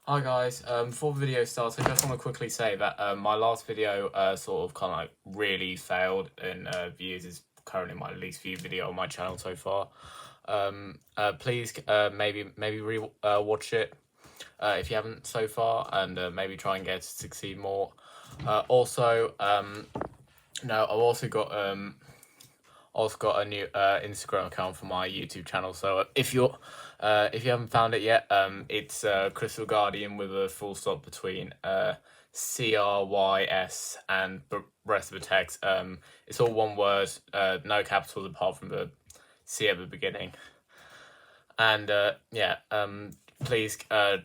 Hi guys, before the video starts, I just want to quickly say that my last video sort of kind of like really failed in views. Is currently my least viewed video on my channel so far. Please maybe watch it if you haven't so far, and maybe try and get it to succeed more. Also, no, I've also got a new Instagram account for my YouTube channel. So if you haven't found it yet, it's Crystal Guardian with a full stop between CRYS and the rest of the text. It's all one word, no capitals apart from the C at the beginning. And yeah, please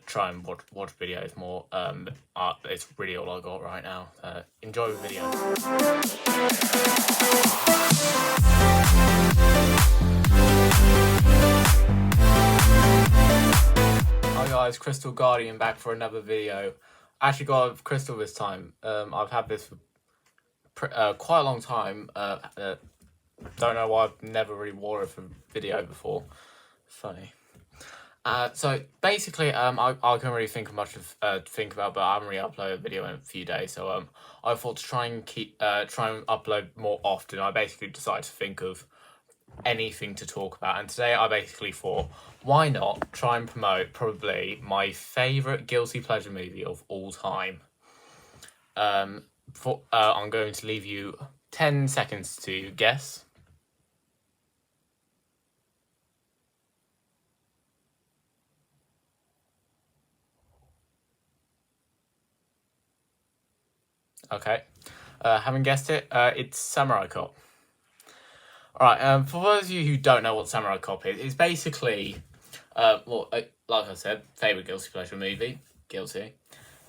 try and watch videos more. It's really all I got right now. Enjoy the video. Hi guys, Crystal Guardian back for another video. I actually got Crystal this time. I've had this for quite a long time. Don't know why I've never really wore it for video before. Funny. So basically, I can't really think of much to think about, but I haven't really uploaded a video in a few days. So I thought to try and upload more often. I basically decided to think of anything to talk about, and today I basically thought, why not try and promote probably my favorite guilty pleasure movie of all time. I'm going to leave you 10 seconds to guess. Okay, haven't guessed it. It's Samurai Cop. Alright, for those of you who don't know what Samurai Cop is, it's basically, like I said, favourite guilty pleasure movie, guilty.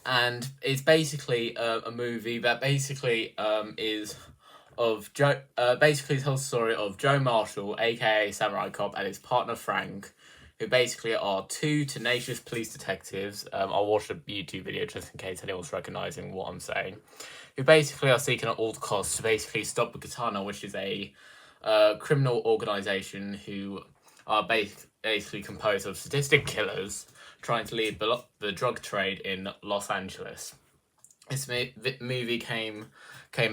And it's basically a movie that basically is of Joe, basically tells the story of Joe Marshall, aka Samurai Cop, and his partner Frank, who basically are two tenacious police detectives. I'll watch a YouTube video just in case anyone's recognising what I'm saying. Who basically are seeking at all costs to basically stop the Katana, which is a criminal organisation who are basically composed of sadistic killers trying to lead the drug trade in Los Angeles. This movie came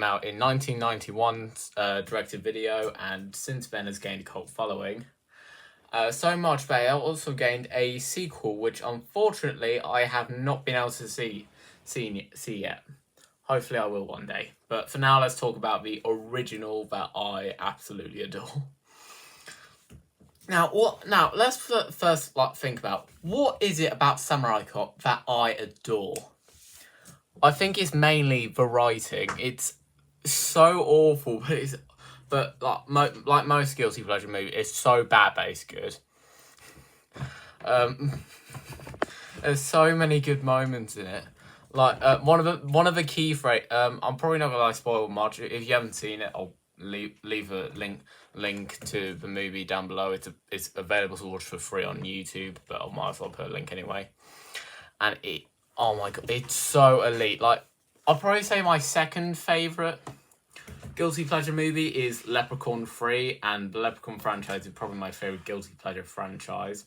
out in 1991's directed video, and since then has gained a cult following. So much that it also gained a sequel, which unfortunately I have not been able to see yet. Hopefully I will one day. But for now, let's talk about the original that I absolutely adore. Now, let's first think about, what is it about Samurai Cop that I adore? I think it's mainly the writing. It's so awful, but like most guilty pleasure movies, it's so bad that it's good. There's so many good moments in it. Like one of the key phrase. I'm probably not gonna spoil much. If you haven't seen it, I'll leave a link to the movie down below. It's available to watch for free on YouTube, but I might as well put a link anyway. And oh my god, it's so elite. Like, I'll probably say my second favourite guilty pleasure movie is Leprechaun 3, and the Leprechaun franchise is probably my favourite guilty pleasure franchise.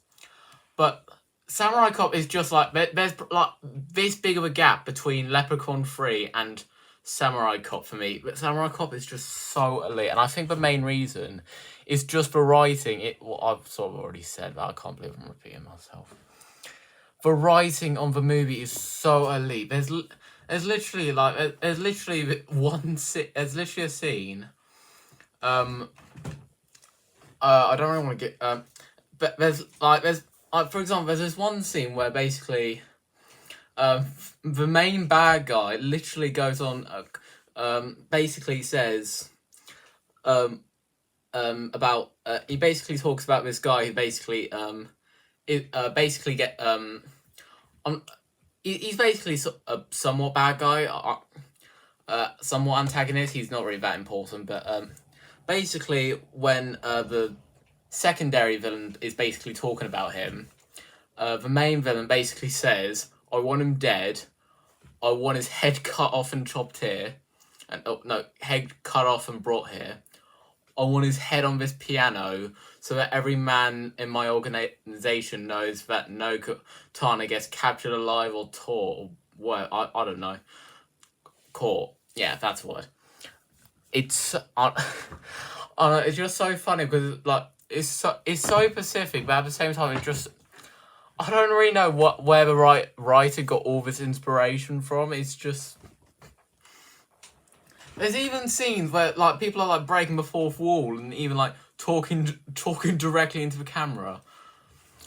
But Samurai Cop is just like, there's like this big of a gap between Leprechaun 3 and Samurai Cop for me. But Samurai Cop is just so elite, and I think the main reason is just the writing. I've sort of already said that, I can't believe I'm repeating myself. The writing on the movie is so elite. There's literally a scene. I don't really want to get but there's for example, there's this one scene where basically the main bad guy literally goes on basically says about he basically talks about this guy who basically he's basically a somewhat bad guy, somewhat antagonist. He's not really that important, but basically when the secondary villain is basically talking about him, the main villain basically says, I want him dead, I want his head cut off and chopped here, and head cut off and brought here, I want his head on this piano so that every man in my organization knows that no Katana gets captured alive or taught or what. I don't know. Caught. Yeah, that's what. It's it's just so funny because like it's so specific, but at the same time it's just I don't really know where the writer got all this inspiration from. It's just there's even scenes where like people are like breaking the fourth wall and even like talking directly into the camera.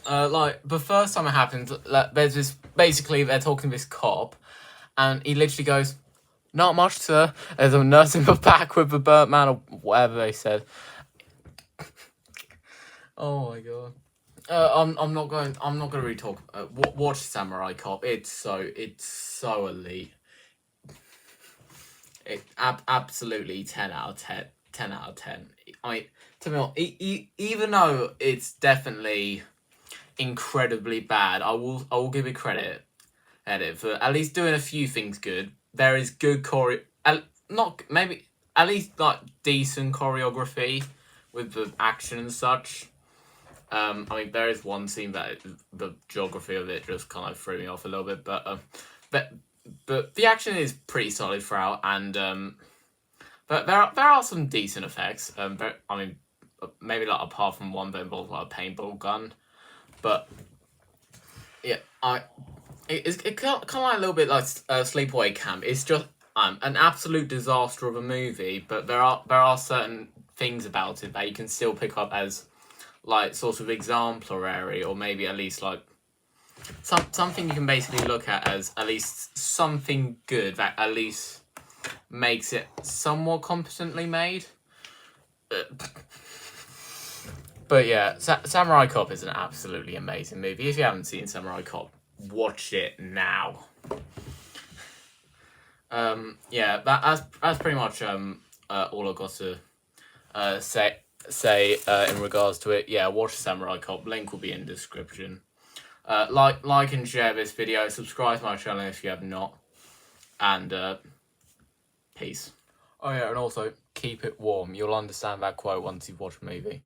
Like the first time it happened, like, there's this basically they're talking to this cop, and he literally goes, "Not much, sir." There's a nurse in the back with the burnt man or whatever they said. Oh my god. I'm not going to really talk. Watch Samurai Cop. It's so elite. Absolutely 10 out of 10. 10 out of 10. I mean, to be honest, even though it's definitely incredibly bad, I will give it credit for at least doing a few things good. There is good not maybe at least like decent choreography with the action and such. I mean, there is one scene that the geography of it just kind of threw me off a little bit, but the action is pretty solid throughout, and but there are some decent effects. I mean, maybe like apart from one that involves like a paintball gun, but yeah, it's kind of like a little bit like Sleepaway Camp. It's just an absolute disaster of a movie, but there are certain things about it that you can still pick up as like sort of exemplary, or maybe at least like something you can basically look at as at least something good that at least makes it somewhat competently made. But yeah, Samurai Cop is an absolutely amazing movie. If you haven't seen Samurai Cop, watch it now. Yeah, that's pretty much all I've got to say in regards to it. Yeah, watch Samurai Cop. Link will be in the description. Like and share this video. Subscribe to my channel if you have not. And peace. Oh yeah, and also keep it warm. You'll understand that quote once you've watched the movie.